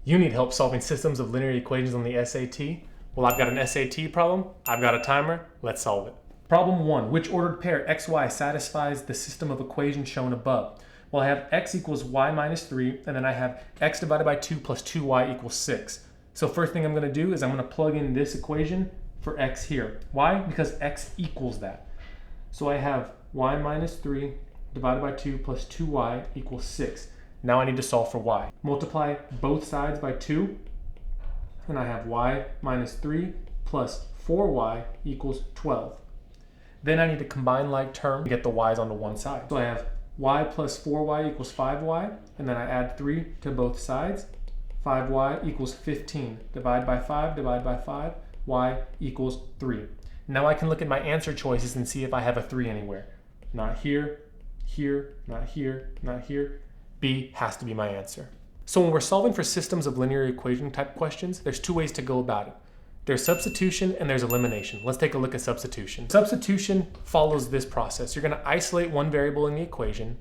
You need help solving systems of linear equations on the SAT? Well, I've got an SAT problem, I've got a timer, let's solve it. Problem 1, which ordered pair xy satisfies the system of equations shown above? Well, I have x equals y minus 3, and then I have x divided by 2 plus 2y equals 6. So first thing I'm going to do is I'm going to plug in this equation for x here. Why? Because x equals that. So I have y minus 3 divided by 2 plus 2y equals 6. Now I need to solve for y. Multiply both sides by 2, and I have y minus 3 plus 4y equals 12. Then I need to combine like terms to get the y's onto one side. So I have y plus 4y equals 5y, and then I add 3 to both sides. 5y equals 15. Divide by 5, divide by 5, y equals 3. Now I can look at my answer choices and see if I have a 3 anywhere. Not here, here, not here, not here. B has to be my answer. So when we're solving for systems of linear equation type questions, there's two ways to go about it. There's substitution and there's elimination. Let's take a look at substitution. Substitution follows this process. You're going to isolate one variable in the equation,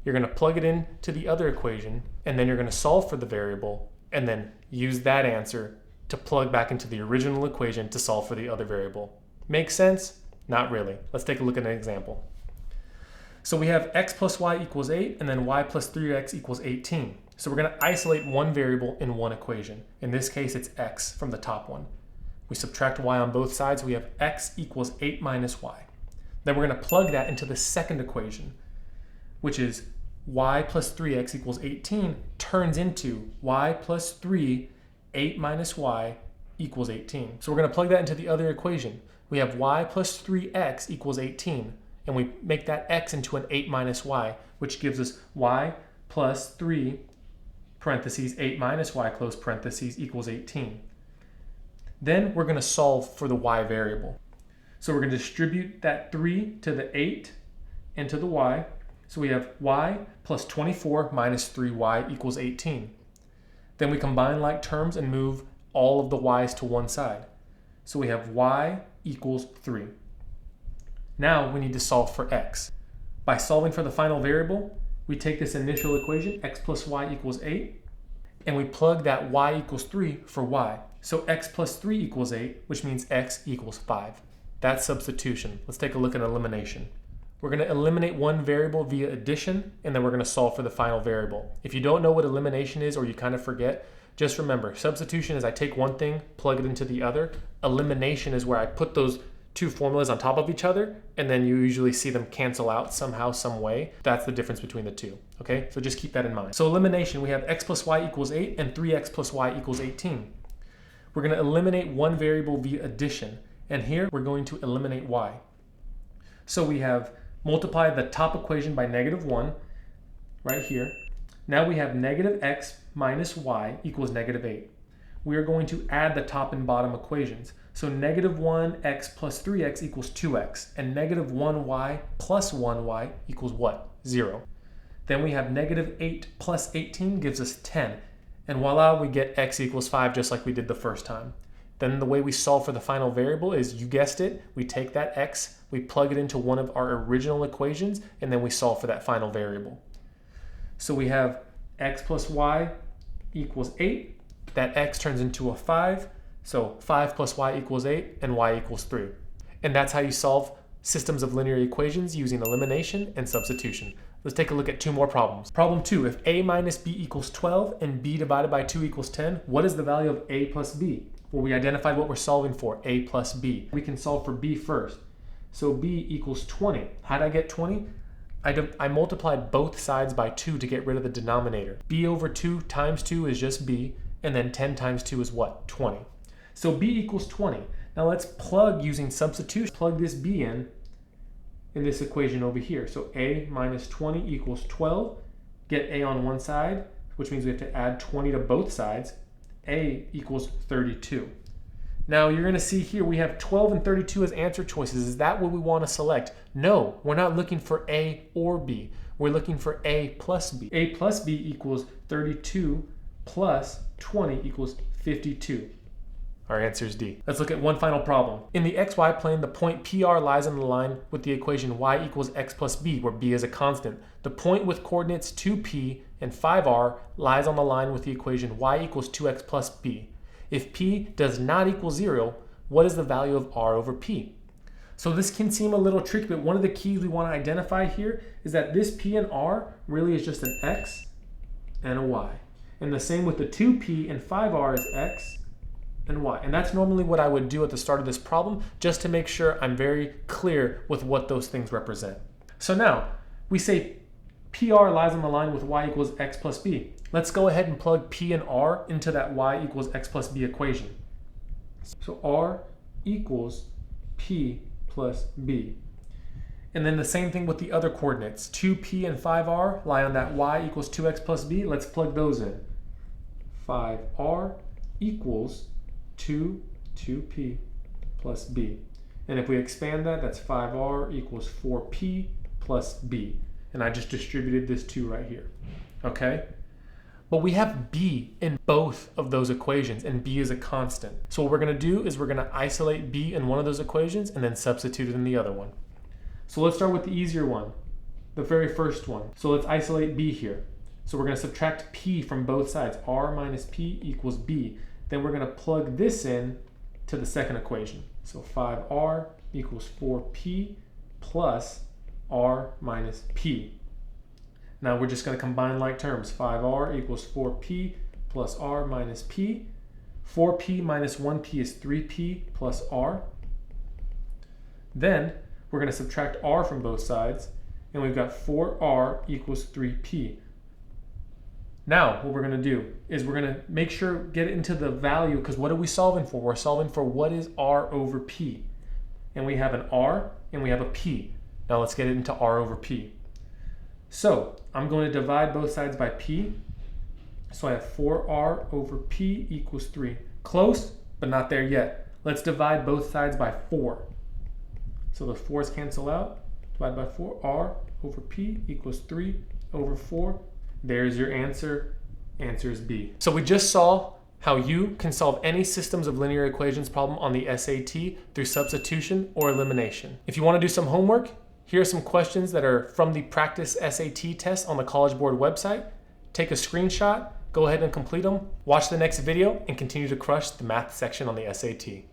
you're going to plug it into the other equation, and then you're going to solve for the variable, and then use that answer to plug back into the original equation to solve for the other variable. Make sense? Not really. Let's take a look at an example. So we have x plus y equals 8, and then y plus 3x equals 18. So we're going to isolate one variable in one equation. In this case, it's x from the top one. We subtract y on both sides. We have x equals 8 minus y. Then we're going to plug that into the second equation, which is y plus 3x equals 18 turns into y plus 3, 8 minus y equals 18. So we're going to plug that into the other equation. We have y plus 3x equals 18. And we make that x into an 8 minus y, which gives us y plus 3, parentheses, 8 minus y, close parentheses, equals 18. Then we're going to solve for the y variable. So we're going to distribute that 3 to the 8 and to the y. So we have y plus 24 minus 3y equals 18. Then we combine like terms and move all of the y's to one side. So we have y equals 3. Now we need to solve for x. By solving for the final variable, we take this initial equation, x plus y equals 8, and we plug that y equals 3 for y. So x plus 3 equals 8, which means x equals 5. That's substitution. Let's take a look at elimination. We're going to eliminate one variable via addition, and then we're going to solve for the final variable. If you don't know what elimination is, or you kind of forget, just remember, substitution is I take one thing, plug it into the other. Elimination is where I put those two formulas on top of each other, and then you usually see them cancel out somehow, some way. That's the difference between the two, okay? So just keep that in mind. So elimination, we have x plus y equals 8 and 3x plus y equals 18. We're going to eliminate one variable via addition, and here we're going to eliminate y. So we have multiply the top equation by -1 right here. Now we have negative x minus y equals -8. We are going to add the top and bottom equations. So -1x plus 3x equals 2x, and -1y plus 1y equals what? 0. Then we have -8 plus 18 gives us 10, and voila, we get x equals 5 just like we did the first time. Then the way we solve for the final variable is, you guessed it, we take that x, we plug it into one of our original equations, and then we solve for that final variable. So we have x plus y equals 8, that x turns into a 5, so 5 plus y equals 8, and y equals 3. And that's how you solve systems of linear equations using elimination and substitution. Let's take a look at two more problems. Problem 2, if a minus b equals 12 and b divided by 2 equals 10, what is the value of a plus b? Well, we identified what we're solving for, a plus b. We can solve for b first. So b equals 20. How did I get 20? I multiplied both sides by 2 to get rid of the denominator. b over 2 times 2 is just b, and then 10 times 2 is what? 20. So b equals 20. Now let's plug using substitution. Plug this b in this equation over here. So a minus 20 equals 12. Get a on one side, which means we have to add 20 to both sides. A equals 32. Now you're going to see here we have 12 and 32 as answer choices. Is that what we want to select? No, we're not looking for a or b. We're looking for a plus b. A plus b equals 32 plus 20 equals 52. Our answer is D. Let's look at one final problem. In the xy plane, the point PR lies on the line with the equation y equals x plus b, where b is a constant. The point with coordinates 2p and 5r lies on the line with the equation y equals 2x plus b. If p does not equal 0, what is the value of r over p? So this can seem a little tricky, but one of the keys we want to identify here is that this p and r really is just an x and a y. And the same with the 2p and 5r is x and y. And that's normally what I would do at the start of this problem, just to make sure I'm very clear with what those things represent. So now, we say PR lies on the line with y equals x plus b. Let's go ahead and plug p and r into that y equals x plus b equation. So r equals p plus b. And then the same thing with the other coordinates. 2p and 5r lie on that y equals 2x plus b. Let's plug those in. 5r equals 2p plus b. And if we expand that, that's 5r equals 4p plus b. And I just distributed this 2 right here, okay? But we have b in both of those equations, and b is a constant. So what we're gonna do is we're gonna isolate b in one of those equations and then substitute it in the other one. So let's start with the easier one, the very first one. So let's isolate b here. So we're gonna subtract p from both sides. R minus p equals b. Then we're gonna plug this in to the second equation. So 5r equals 4p plus r minus p. Now we're just gonna combine like terms. 5r equals 4p plus r minus p. 4p minus 1p is 3p plus r. Then we're gonna subtract r from both sides, and we've got 4r equals 3p. Now, what we're gonna do is we're gonna make sure, get into the value, because what are we solving for? We're solving for what is r over p. And we have an r and we have a p. Now let's get it into r over p. So I'm going to divide both sides by p. So I have 4r over p equals 3. Close, but not there yet. Let's divide both sides by 4. So the 4's cancel out. Divide by 4, r over p equals 3 over 4. There's your answer. Answer is B. So we just saw how you can solve any systems of linear equations problem on the SAT through substitution or elimination. If you want to do some homework, here are some questions that are from the practice SAT test on the College Board website. Take a screenshot, go ahead and complete them, watch the next video, and continue to crush the math section on the SAT.